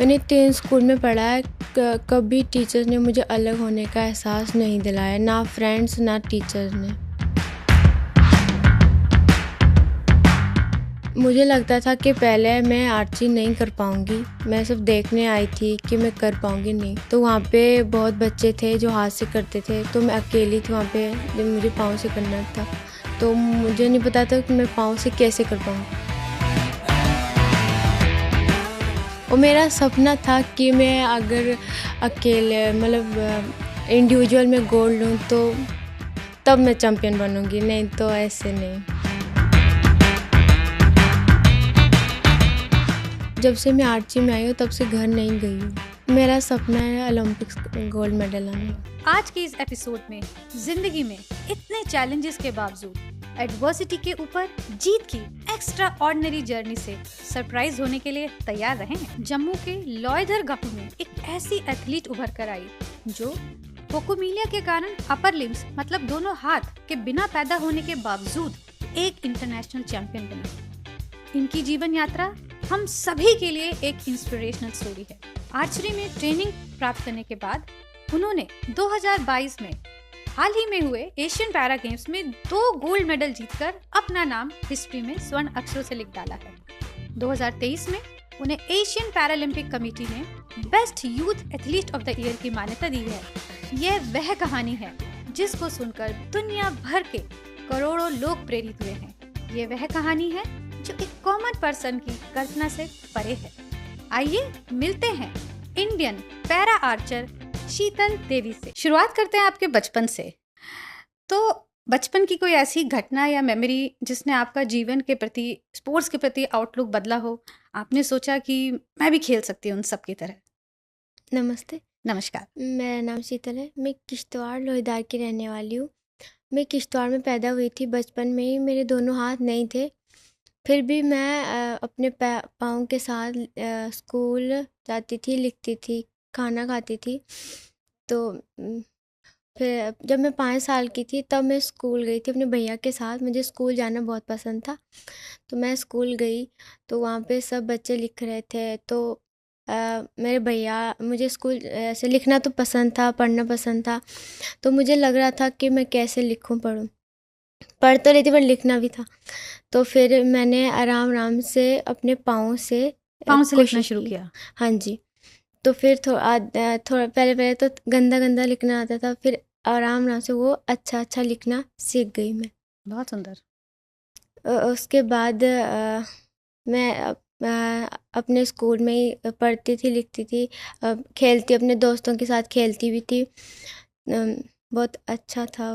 मैंने 3 स्कूल में पढ़ा है। कभी टीचर्स ने मुझे अलग होने का एहसास नहीं दिलाया, ना फ्रेंड्स ना टीचर्स ने। मुझे लगता था कि पहले मैं आर्ची नहीं कर पाऊँगी, मैं सिर्फ देखने आई थी कि मैं कर पाऊँगी नहीं। तो वहाँ पे बहुत बच्चे थे जो हाथ से करते थे, तो मैं अकेली थी वहाँ पे जब मुझे पाँव से करना था। तो मुझे नहीं पता था कि मैं पाँव से कैसे कर पाऊँगी। और मेरा सपना था कि मैं अगर अकेले इंडिविजुअल में गोल्ड लूँ तो तब मैं चैम्पियन बनूँगी, नहीं तो ऐसे नहीं। जब से मैं आर्ची में आई हूँ तब से घर नहीं गई हूँ। मेरा सपना है ओलंपिक्स गोल्ड मेडल आना। आज के इस एपिसोड में जिंदगी में इतने चैलेंजेस के बावजूद एडवर्सिटी के ऊपर जीत की एक्स्ट्रा ऑर्डिनरी जर्नी से सरप्राइज होने के लिए तैयार रहें। जम्मू के लॉयधर गांव में एक ऐसी एथलीट उभर कर आई जो पोकोमिलिया के कारण अपर लिम्स मतलब दोनों हाथ के बिना पैदा होने के बावजूद एक इंटरनेशनल चैंपियन बनी। इनकी जीवन यात्रा हम सभी के लिए एक इंस्पिरेशनल स्टोरी है। आर्चरी में ट्रेनिंग प्राप्त करने के बाद उन्होंने 2022 में हाल ही में हुए एशियन पैरा गेम्स में 2 गोल्ड मेडल जीतकर अपना नाम हिस्ट्री में स्वर्ण अक्षरों से लिख डाला है। 2023 में उन्हें एशियन पैरालंपिक कमेटी ने best youth athlete of the year की मान्यता दी है। यह वह कहानी है जिसको सुनकर दुनिया भर के करोड़ों लोग प्रेरित हुए हैं। ये वह कहानी है जो एक कॉमन पर्सन की कल्पना से परे है। आइए मिलते हैं इंडियन पैरा आर्चर शीतल देवी से। शुरुआत करते हैं आपके बचपन से। तो बचपन की कोई ऐसी घटना या मेमोरी जिसने आपका जीवन के प्रति, स्पोर्ट्स के प्रति आउटलुक बदला हो, आपने सोचा कि मैं भी खेल सकती हूँ उन सब की तरह? नमस्ते। नमस्कार। मेरा नाम शीतल है। मैं किश्तवाड़ लोहीदार की रहने वाली हूँ। मैं किश्तवाड़ में पैदा हुई थी। बचपन में ही मेरे दोनों हाथ नहीं थे, फिर भी मैं अपने पाँव के साथ स्कूल जाती थी, लिखती थी, खाना खाती थी। तो फिर जब मैं 5 साल की थी तब मैं स्कूल गई थी अपने भैया के साथ। मुझे स्कूल जाना बहुत पसंद था, तो मैं स्कूल गई तो वहाँ पे सब बच्चे लिख रहे थे। तो मेरे भैया, मुझे स्कूल ऐसे लिखना तो पसंद था, पढ़ना पसंद था, तो मुझे लग रहा था कि मैं कैसे लिखूं, पढ़ तो रही थी पर लिखना भी था। तो फिर मैंने आराम से अपने पाँव से लिखना शुरू किया। हाँ जी। तो फिर थोड़ा पहले तो गंदा लिखना आता था, फिर आराम से वो अच्छा लिखना सीख गई मैं। बहुत सुंदर। उसके बाद मैं अपने स्कूल में ही पढ़ती थी, लिखती थी, खेलती, अपने दोस्तों के साथ खेलती भी थी। बहुत अच्छा था।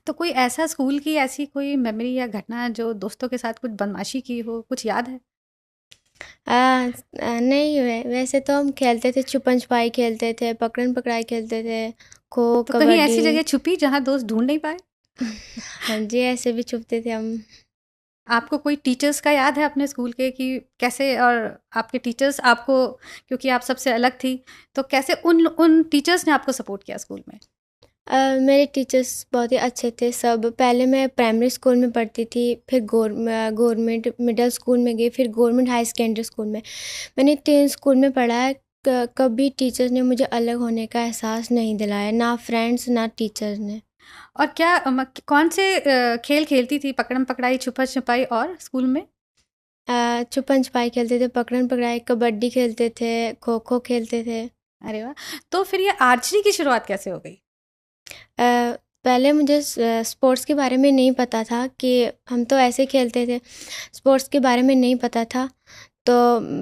तो कोई ऐसा स्कूल की ऐसी कोई मेमोरी या घटना जो दोस्तों के साथ कुछ बदमाशी की हो, कुछ याद है? नहीं, वैसे तो हम खेलते थे, छुपन छुपाई खेलते थे, पकड़न पकड़ाई खेलते थे, खो, तो कहीं ऐसी जगह छुपी जहाँ दोस्त ढूंढ नहीं पाए? हाँ जी, ऐसे भी छुपते थे हम। आपको कोई टीचर्स का याद है अपने स्कूल के कि कैसे, और आपके टीचर्स आपको, क्योंकि आप सबसे अलग थी, तो कैसे उन टीचर्स ने आपको सपोर्ट किया स्कूल में? मेरे टीचर्स बहुत ही अच्छे थे सब। पहले मैं प्राइमरी स्कूल में पढ़ती थी, फिर गवर्नमेंट मिडिल स्कूल में गई, फिर गवर्नमेंट हाई सेकेंडरी स्कूल में। मैंने 3 स्कूल में पढ़ा है। कभी टीचर्स ने मुझे अलग होने का एहसास नहीं दिलाया, ना फ्रेंड्स ना टीचर्स ने। और क्या कौन से खेल खेलती थी? पकड़म पकड़ाई, छुपा छुपाई और स्कूल में? छुपन छुपाई खेलते थे, पकड़न पकड़ाई, कबड्डी खेलते थे, खो खो खेलते थे। अरे वाह! तो फिर ये आर्चरी की शुरुआत कैसे हो गई? पहले मुझे स्पोर्ट्स के बारे में नहीं पता था, कि हम तो ऐसे खेलते थे, स्पोर्ट्स के बारे में नहीं पता था। तो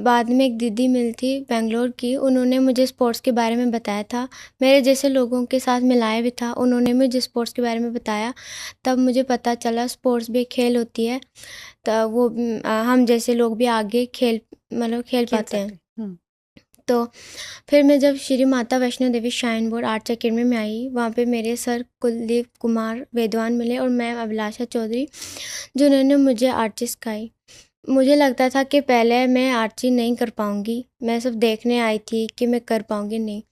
बाद में एक दीदी मिली थी बेंगलोर की, उन्होंने मुझे स्पोर्ट्स के बारे में बताया था। मेरे जैसे लोगों के साथ मिलाया भी था, उन्होंने मुझे स्पोर्ट्स के बारे में बताया। तब मुझे पता चला स्पोर्ट्स भी खेल होती है, तो वो हम जैसे लोग भी आगे खेल पाते हैं। तो फिर मैं जब Shri Mata Vaishno Devi shrine board arts academy में आई, वहाँ पे मेरे सर कुलदीप कुमार वेदवान मिले और मैम अभिलाषा चौधरी, जिन्होंने मुझे आर्ची सिखाई। मुझे लगता था कि पहले मैं आर्ची नहीं कर पाऊँगी, मैं सिर्फ देखने आई थी कि मैं कर पाऊँगी नहीं।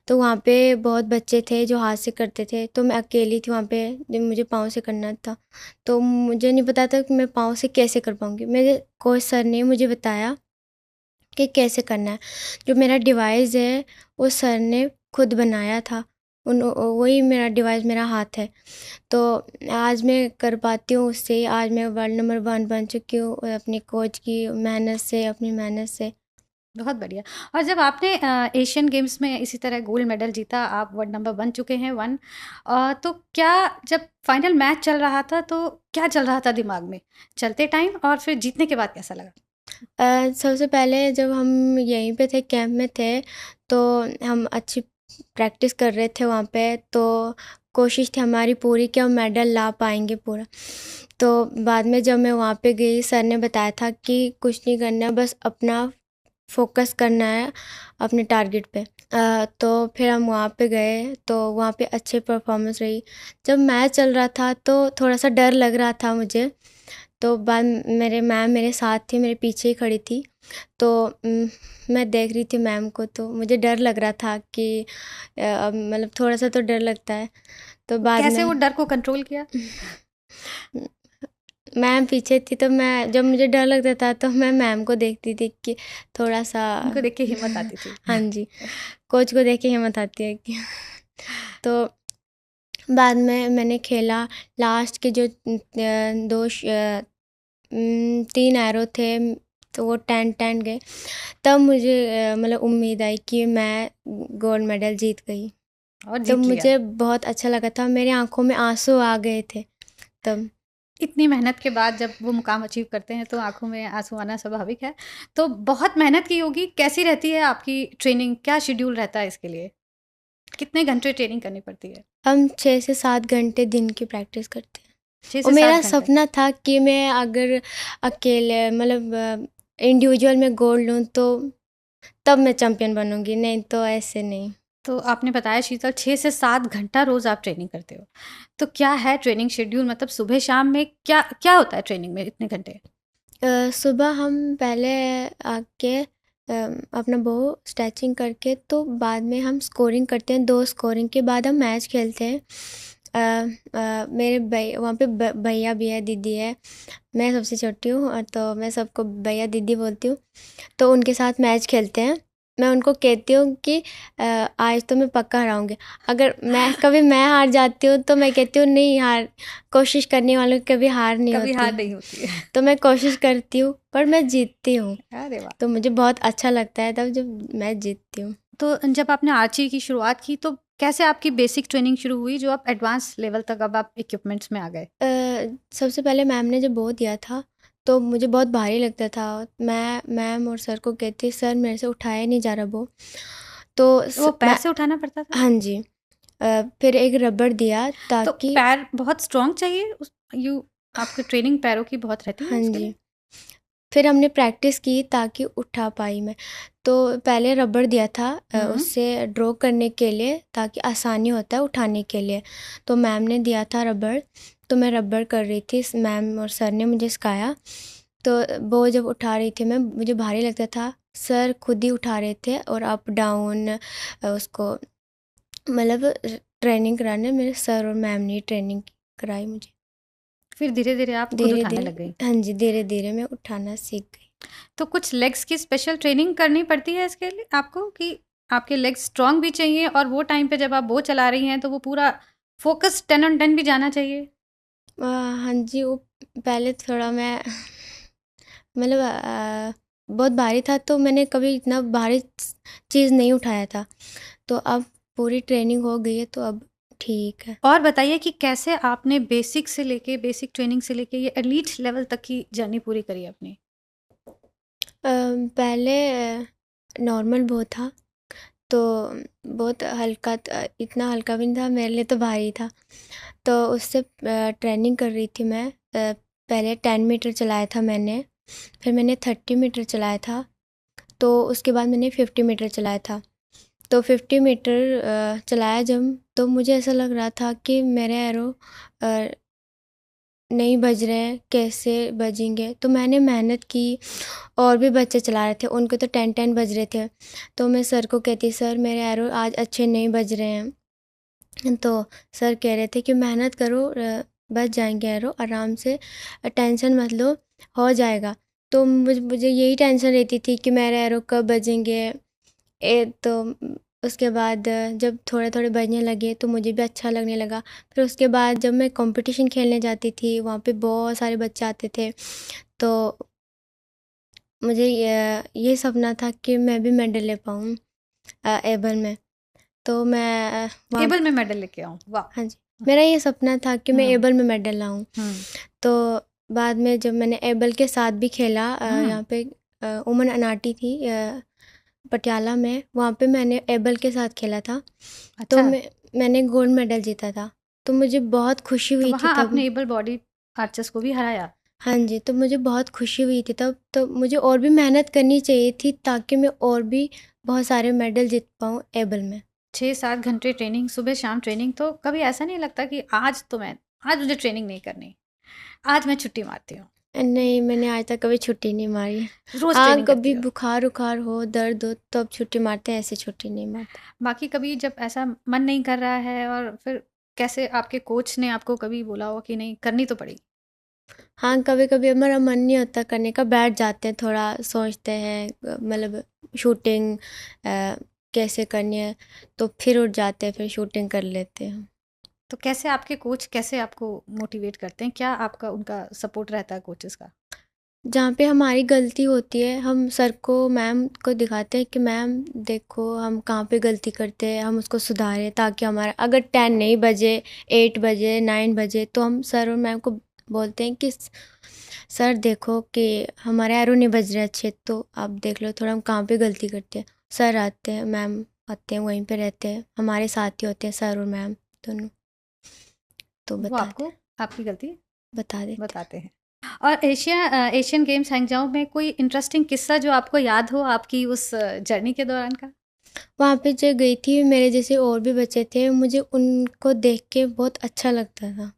तो वहाँ पे बहुत बच्चे थे जो हाथ से करते थे, तो मैं अकेली थी वहाँ पे जब मुझे पाँव से करना था। तो मुझे नहीं पता था कि मैं पाँव से कैसे कर पाऊँगी। मेरे कोच सर ने मुझे बताया कि कैसे करना है। जो मेरा डिवाइस है वो सर ने खुद बनाया था, वही मेरा डिवाइस मेरा हाथ है। तो आज मैं कर पाती हूँ उससे, आज मैं वर्ल्ड नंबर 1 बन चुकी हूँ अपने कोच की मेहनत से, अपनी मेहनत से। बहुत बढ़िया। और जब आपने एशियन गेम्स में इसी तरह गोल्ड मेडल जीता, आप वर्ल्ड नंबर 1 चुके हैं 1, तो क्या जब फाइनल मैच चल रहा था तो क्या चल रहा था दिमाग में चलते टाइम, और फिर जीतने के बाद कैसा लगा? सबसे पहले जब हम यहीं पे थे, कैंप में थे, तो हम अच्छी प्रैक्टिस कर रहे थे वहाँ पे, तो कोशिश थी हमारी पूरी कि हम मेडल ला पाएंगे पूरा। तो बाद में जब मैं वहाँ पे गई, सर ने बताया था कि कुछ नहीं करना, बस अपना फोकस करना है अपने टारगेट पे। तो फिर हम वहाँ पे गए, तो वहाँ पे अच्छी परफॉर्मेंस रही। जब मैच चल रहा था तो थोड़ा सा डर लग रहा था मुझे, तो बाद मेरे मैम मेरे साथ थी, मेरे पीछे ही खड़ी थी, तो मैं देख रही थी मैम को, तो मुझे डर लग रहा था कि मतलब थोड़ा सा तो डर लगता है। तो बाद कैसे में वो डर को कंट्रोल किया? मैम पीछे थी, तो मैं जब मुझे डर लगता था तो मैं मैम को देखती थी कि थोड़ा सा उनको देख के हिम्मत आती थी। हाँ जी, कोच को देख के हिम्मत आती है कि तो बाद में मैंने खेला, लास्ट के जो 3 एरो थे, तो वो 10-10 गए, तब मुझे मतलब उम्मीद आई कि मैं गोल्ड मेडल जीत गई। और तब जीत लिया। मुझे बहुत अच्छा लगा था, मेरी आंखों में आंसू आ गए थे तब। इतनी मेहनत के बाद जब वो मुकाम अचीव करते हैं तो आंखों में आंसू आना स्वाभाविक है। तो बहुत मेहनत की होगी। कैसी रहती है आपकी ट्रेनिंग? क्या शेड्यूल रहता है इसके लिए? कितने घंटे ट्रेनिंग करनी पड़ती है? हम 6 से 7 घंटे दिन की प्रैक्टिस करते हैं। 6 और से 7 मेरा घंटे। सपना था कि मैं अगर अकेले मतलब इंडिविजुअल में गोल्ड लूँ तो तब मैं चैम्पियन बनूंगी, नहीं तो ऐसे नहीं। तो आपने बताया शीतल 6 से 7 घंटा रोज़ आप ट्रेनिंग करते हो। तो क्या है ट्रेनिंग शेड्यूल? मतलब सुबह शाम में क्या क्या होता है ट्रेनिंग में इतने घंटे? सुबह हम पहले आके अपना वो स्ट्रेचिंग करके, तो बाद में हम स्कोरिंग करते हैं, 2 स्कोरिंग के बाद हम मैच खेलते हैं। मेरे भैया वहाँ पे भैया भी है, दीदी है, मैं सबसे छोटी हूँ, और तो मैं सबको भैया दीदी बोलती हूँ। तो उनके साथ मैच खेलते हैं। मैं उनको कहती हूँ कि आज तो मैं पक्का हराऊंगी। अगर मैं हार जाती हूँ तो मैं कहती हूँ नहीं, हार कोशिश करने वालों की कभी हार नहीं कभी होती। हार नहीं होती है। तो मैं कोशिश करती हूँ पर मैं जीतती हूँ, अरे वाह! तो मुझे बहुत अच्छा लगता है तब जब मैं जीतती हूँ। तो जब आपने आर्चरी की शुरुआत की तो कैसे आपकी बेसिक ट्रेनिंग शुरू हुई जो आप एडवांस लेवल तक अब आप इक्विपमेंट्स में आ गए? सबसे पहले मैम ने जब बो दिया था तो मुझे बहुत भारी लगता था। मैं मैम और सर को कहती, सर मेरे से उठाया नहीं जा रहा वो, तो वो पैर से उठाना पड़ता था? हाँ जी। फिर एक रबड़ दिया तो ताकि पैर बहुत स्ट्रॉन्ग चाहिए उस यू आपकी ट्रेनिंग पैरों की बहुत रहती है हाँ उसके जी, लिए? फिर हमने प्रैक्टिस की ताकि उठा पाई मैं। तो पहले रबड़ दिया था हुँ। उससे ड्रॉ करने के लिए, ताकि आसानी होता है उठाने के लिए। तो मैम ने दिया था रबड़, तो मैं रबड़ कर रही थी, मैम और सर ने मुझे सिखाया। तो वो जब उठा रही थी मैं, मुझे भारी लगता था, सर खुद ही उठा रहे थे और अप डाउन उसको मतलब ट्रेनिंग कराने मेरे सर और मैम ने ट्रेनिंग कराई मुझे। फिर धीरे-धीरे आप खुद धीरे उठाने धीरे, लग गई। हाँ जी, धीरे धीरे मैं उठाना सीख गई। तो कुछ लेग्स की स्पेशल ट्रेनिंग करनी पड़ती है इसके लिए आपको कि आपके लेग्स स्ट्रॉन्ग भी चाहिए और वो टाइम पे जब आप वो चला रही हैं तो वो पूरा फ़ोकस 10 ऑन 10 भी जाना चाहिए? हाँ जी, वो पहले थोड़ा मैं मतलब बहुत भारी था, तो मैंने कभी इतना भारी चीज़ नहीं उठाया था। तो अब पूरी ट्रेनिंग हो गई है तो अब ठीक है। और बताइए कि कैसे आपने बेसिक ट्रेनिंग से लेके ये एलीट लेवल तक की जर्नी पूरी करी अपनी? पहले नॉर्मल बहुत था, तो बहुत हल्का इतना हल्का भी नहीं था, मेरे लिए तो भारी था। तो उससे ट्रेनिंग कर रही थी मैं। पहले 10 मीटर चलाया था मैंने, फिर मैंने 30 मीटर चलाया था, तो उसके बाद मैंने 50 मीटर चलाया था। तो 50 मीटर चलाया जब, तो मुझे ऐसा लग रहा था कि मेरे एरो नहीं बज रहे हैं, कैसे बजेंगे। तो मैंने मेहनत की, और भी बच्चे चला रहे थे, उनको तो 10-10 बज रहे थे। तो मैं सर को कहती, सर मेरे एरो आज अच्छे नहीं बज रहे हैं। तो सर कह रहे थे कि मेहनत करो, बच जाएंगे एरो, आराम से, टेंशन मत लो, हो जाएगा। तो मुझे यही टेंशन रहती थी कि मेरे एरो कब बजेंगे। तो उसके बाद जब थोड़े थोड़े बजने लगे तो मुझे भी अच्छा लगने लगा। फिर उसके बाद जब मैं कंपटीशन खेलने जाती थी, वहाँ पे बहुत सारे बच्चे आते थे, तो मुझे ये सपना था कि मैं भी मेडल ले पाऊँ एबल में। तो मैं वहाँ एबल में मेडल लेके आऊँ, वाह। हाँ जी, मेरा ये सपना था कि मैं एबल में मेडल लाऊं। तो बाद में जब मैंने एबल के साथ भी खेला, यहाँ पे उमन अनाटी थी पटियाला में, वहाँ पे मैंने एबल के साथ खेला था। तो मैंने गोल्ड मेडल जीता था। तो मुझे बहुत खुशी हुई थी तब। आपने एबल बॉडी आर्चर्स को भी हराया? हाँ जी, तो मुझे बहुत खुशी हुई थी तब। तो मुझे और भी मेहनत करनी चाहिए थी ताकि मैं और भी बहुत सारे मेडल जीत पाऊँ एबल में। 6-7 घंटे ट्रेनिंग, सुबह शाम ट्रेनिंग, तो कभी ऐसा नहीं लगता कि आज मुझे ट्रेनिंग नहीं करनी, आज मैं छुट्टी मारती हूँ? नहीं, मैंने आज तक कभी छुट्टी नहीं मारी। रोज हाँ, ट्रेनिंग करती कभी हो? बुखार उखार हो, दर्द हो तब छुट्टी मारते हैं, ऐसे छुट्टी नहीं मारते। बाकी कभी जब ऐसा मन नहीं कर रहा है, और फिर कैसे आपके कोच ने आपको कभी बोला हो कि नहीं करनी तो पड़ेगी? हाँ, कभी कभी हमारा मन नहीं होता करने का, बैठ जाते हैं, थोड़ा सोचते हैं मतलब शूटिंग कैसे करनी है, तो फिर उठ जाते हैं, फिर शूटिंग कर लेते हैं। तो कैसे आपके कोच कैसे आपको मोटिवेट करते हैं? क्या आपका उनका सपोर्ट रहता है कोचेस का? जहाँ पे हमारी गलती होती है, हम सर को, मैम को दिखाते हैं कि मैम देखो हम कहाँ पे गलती करते हैं, हम उसको सुधारें, ताकि हमारा अगर 10 नहीं बजे, 8 बजे, 9 बजे, तो हम सर और मैम को बोलते हैं कि सर देखो कि हमारे एरो नहीं बज रहे अच्छे, तो आप देख लो थोड़ा हम कहाँ पे गलती करते हैं। सर आते हैं, मैम आते हैं, वहीं पे रहते हैं, हमारे साथ ही होते हैं सर और मैम दोनों, तो वो आपको आपकी गलती बताते हैं। और एशियन गेम्स हैंगजाओ में कोई इंटरेस्टिंग किस्सा जो आपको याद हो आपकी उस जर्नी के दौरान का? वहाँ पे जो गई थी, मेरे जैसे और भी बच्चे थे, मुझे उनको देख के बहुत अच्छा लगता था।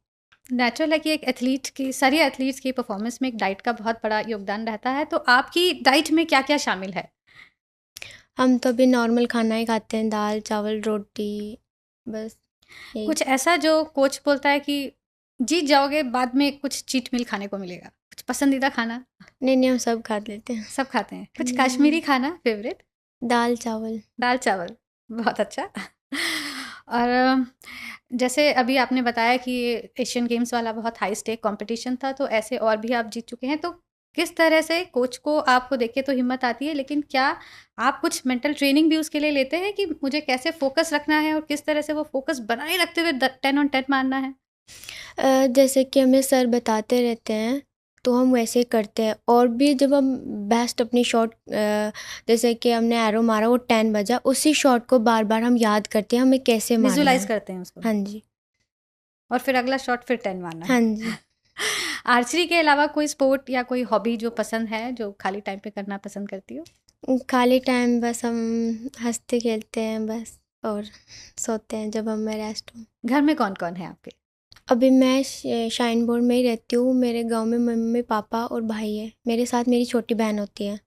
नेचुरल है कि एक एथलीट की, सारी एथलीट्स की परफॉर्मेंस में एक डाइट का बहुत बड़ा योगदान रहता है। तो आपकी डाइट में क्या क्या शामिल है? हम तो अभी नॉर्मल खाना ही खाते हैं, दाल चावल रोटी, बस यही। कुछ ऐसा जो कोच बोलता है कि जीत जाओगे, बाद में कुछ चीट मील खाने को मिलेगा, कुछ पसंदीदा खाना? नहीं नहीं, हम सब खा लेते हैं। सब खाते हैं। कुछ कश्मीरी खाना फेवरेट? दाल चावल। दाल चावल, बहुत अच्छा। और जैसे अभी आपने बताया कि एशियन गेम्स वाला बहुत हाई स्टेक कंपटीशन था, तो ऐसे और भी आप जीत चुके हैं, तो किस तरह से कोच को आपको देख के तो हिम्मत आती है, लेकिन क्या आप कुछ मेंटल ट्रेनिंग भी उसके लिए लेते हैं कि मुझे कैसे फोकस रखना है और किस तरह से वो फोकस बनाए रखते हुए 10 on 10 मारना है? जैसे कि हमें सर बताते रहते हैं तो हम वैसे ही करते हैं। और भी जब हम बेस्ट अपनी शॉट, जैसे कि हमने एरो मारा, वो 10 बजा, उसी शॉट को बार बार हम याद करते हैं हमें कैसे मारना है। विजुलाइज करते हैं उसको? हाँ जी। और फिर अगला शॉट फिर 10 मारना है? हाँ जी। आर्चरी के अलावा कोई स्पोर्ट या कोई हॉबी जो पसंद है, जो खाली टाइम पे करना पसंद करती हो? खाली टाइम बस हम हंसते खेलते हैं बस, और सोते हैं जब हमें रेस्ट हो। घर में कौन कौन है आपके? अभी मैं शाइन बोर्ड में ही रहती हूँ। मेरे गांव में मम्मी पापा और भाई है, मेरे साथ मेरी छोटी बहन होती है।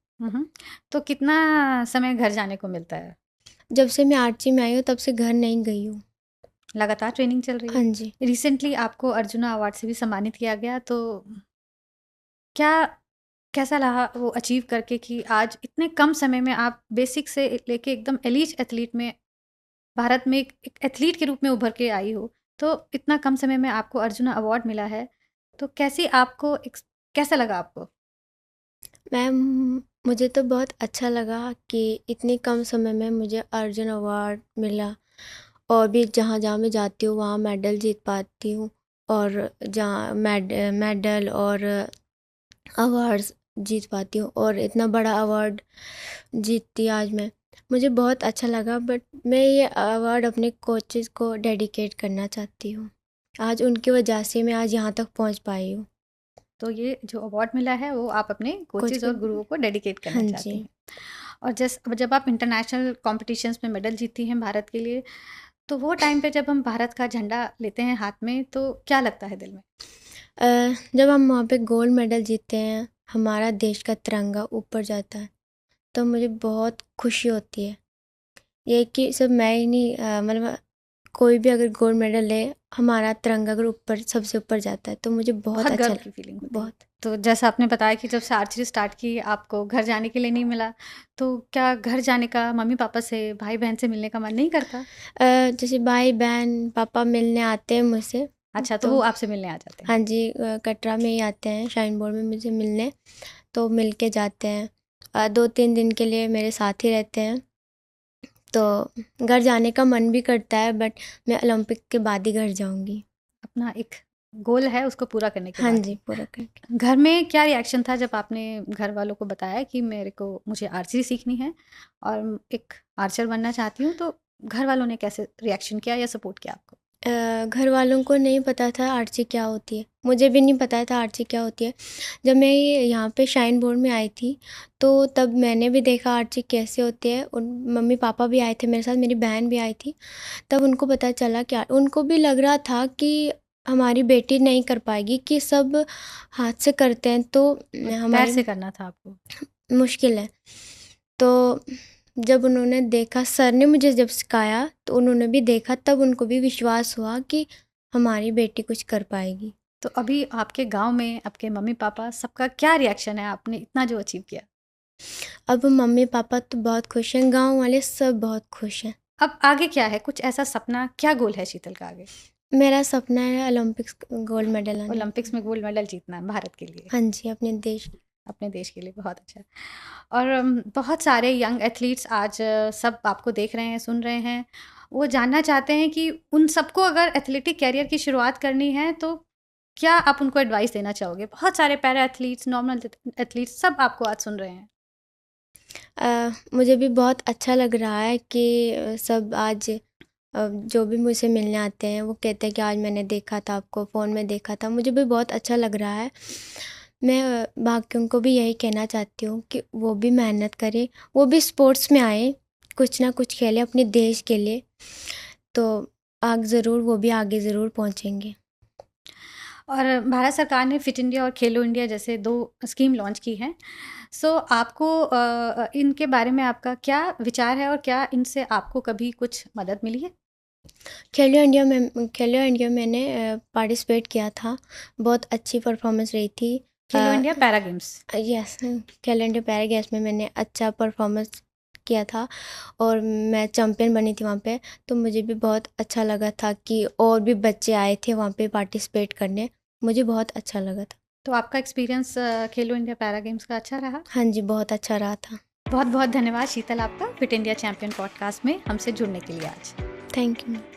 तो कितना समय घर जाने को मिलता है? जब से मैं आर्ची में आई हूँ तब से घर नहीं गई हूँ। लगातार ट्रेनिंग चल रही है? हाँ जी। रिसेंटली आपको अर्जुना अवार्ड से भी सम्मानित किया गया, तो क्या, कैसा रहा वो अचीव करके कि आज इतने कम समय में आप बेसिक से लेके एकदम एलीट एथलीट में, भारत में एक एथलीट के रूप में उभर के आई हो, तो इतना कम समय में आपको अर्जुना अवार्ड मिला है, तो कैसा लगा आपको? मैम, मुझे तो बहुत अच्छा लगा कि इतनी कम समय में मुझे अर्जुन अवार्ड मिला, और भी जहाँ जहाँ मैं जाती हूँ वहाँ मेडल जीत पाती हूँ, और जहाँ मेडल और अवार्ड्स जीत पाती हूँ, और इतना बड़ा अवार्ड जीतती आज मैं, मुझे बहुत अच्छा लगा। बट मैं ये अवार्ड अपने कोचेस को डेडिकेट करना चाहती हूँ। आज उनकी वजह से मैं आज यहाँ तक पहुँच पाई हूँ। तो ये जो अवार्ड मिला है वो आप अपने कोचेज और गुरुओं को डेडिकेट करना हाँ चाहती जी। हैं। और जब आप इंटरनेशनल कॉम्पिटिशन्स में मेडल जीती हैं भारत के लिए, तो वो टाइम पे जब हम भारत का झंडा लेते हैं हाथ में, तो क्या लगता है दिल में? जब हम वहाँ पे गोल्ड मेडल जीतते हैं, हमारा देश का तिरंगा ऊपर जाता है, तो मुझे बहुत खुशी होती है। ये कि सिर्फ मैं ही नहीं, मतलब कोई भी अगर गोल्ड मेडल ले, हमारा तिरंगा अगर ऊपर सबसे ऊपर जाता है तो मुझे बहुत अच्छा गर्व की फीलिंग होती है। बहुत। तो जैसा आपने बताया कि जब से आर्चरी स्टार्ट की आपको घर जाने के लिए नहीं मिला, तो क्या घर जाने का, मम्मी पापा से, भाई बहन से मिलने का मन नहीं करता? जैसे भाई बहन पापा मिलने आते हैं मुझसे। अच्छा, तो वो आपसे मिलने आ जाते हैं। हाँ जी, कटरा में ही आते हैं शाइन बोर्ड में मुझे मिलने, तो मिल के जाते हैं। 2-3 दिन के लिए मेरे साथ ही रहते हैं, तो घर जाने का मन भी करता है, बट मैं ओलंपिक के बाद ही घर जाऊंगी। अपना एक गोल है उसको पूरा करने के हाँ बाद। जी, पूरा करके। घर में क्या रिएक्शन था जब आपने घर वालों को बताया कि मुझे आर्चरी सीखनी है और एक आर्चर बनना चाहती हूँ, तो घर वालों ने कैसे रिएक्शन किया या सपोर्ट किया आपको? घर वालों को नहीं पता था आर्ची क्या होती है, मुझे भी नहीं पता था आर्ची क्या होती है। जब मैं यहाँ पे शाइन बोर्ड में आई थी तो तब मैंने भी देखा आर्ची कैसे होती है। उन मम्मी पापा भी आए थे मेरे साथ, मेरी बहन भी आई थी, तब उनको पता चला कि उनको भी लग रहा था कि हमारी बेटी नहीं कर पाएगी, कि सब हाथ से करते हैं तो पैर हमारी से करना था आपको। मुश्किल है। तो जब उन्होंने देखा, सर ने मुझे जब सिखाया तो उन्होंने भी देखा, तब उनको भी विश्वास हुआ कि हमारी बेटी कुछ कर पाएगी। तो अभी आपके गांव में आपके मम्मी पापा सबका क्या रिएक्शन है, आपने इतना जो अचीव किया? अब मम्मी पापा तो बहुत खुश हैं, गांव वाले सब बहुत खुश हैं। अब आगे क्या है, कुछ ऐसा सपना, क्या गोल है शीतल का आगे? मेरा सपना है ओलंपिक्स गोल्ड मेडल आना। ओलंपिक्स में गोल्ड मेडल जीतना है भारत के लिए। हाँ जी, अपने देश के लिए। बहुत अच्छा। और बहुत सारे यंग एथलीट्स आज सब आपको देख रहे हैं, सुन रहे हैं, वो जानना चाहते हैं कि उन सबको अगर एथलेटिक कैरियर की शुरुआत करनी है तो क्या आप उनको एडवाइस देना चाहोगे? बहुत सारे पैरा एथलीट्स, नॉर्मल एथलीट्स सब आपको आज सुन रहे हैं। मुझे भी बहुत अच्छा लग रहा है कि सब आज जो भी मुझसे मिलने आते हैं वो कहते हैं कि आज मैंने देखा था आपको, फ़ोन में देखा था। मुझे भी बहुत अच्छा लग रहा है। मैं बाकियों को भी यही कहना चाहती हूँ कि वो भी मेहनत करें, वो भी स्पोर्ट्स में आए, कुछ ना कुछ खेलें अपने देश के लिए, तो वो भी आगे ज़रूर पहुँचेंगे। और भारत सरकार ने फिट इंडिया और खेलो इंडिया जैसे 2 स्कीम लॉन्च की हैं। सो आपको इनके बारे में आपका क्या विचार है और क्या इनसे आपको कभी कुछ मदद मिली है? खेलो इंडिया मैंने पार्टिसिपेट किया था, बहुत अच्छी परफॉर्मेंस रही थी। खेलो इंडिया पैरा गेम्स। यस, खेलो इंडिया पैरा गेम्स में मैंने अच्छा परफॉर्मेंस किया था और मैं चैम्पियन बनी थी वहाँ पे, तो मुझे भी बहुत अच्छा लगा था कि और भी बच्चे आए थे वहाँ पे पार्टिसिपेट करने, मुझे बहुत अच्छा लगा था। तो आपका एक्सपीरियंस खेलो इंडिया पैरा गेम्स का अच्छा रहा? हाँ जी, बहुत अच्छा रहा था। बहुत बहुत धन्यवाद शीतल आपका फिट इंडिया चैंपियन पॉडकास्ट में हमसे जुड़ने के लिए आज। Thank you.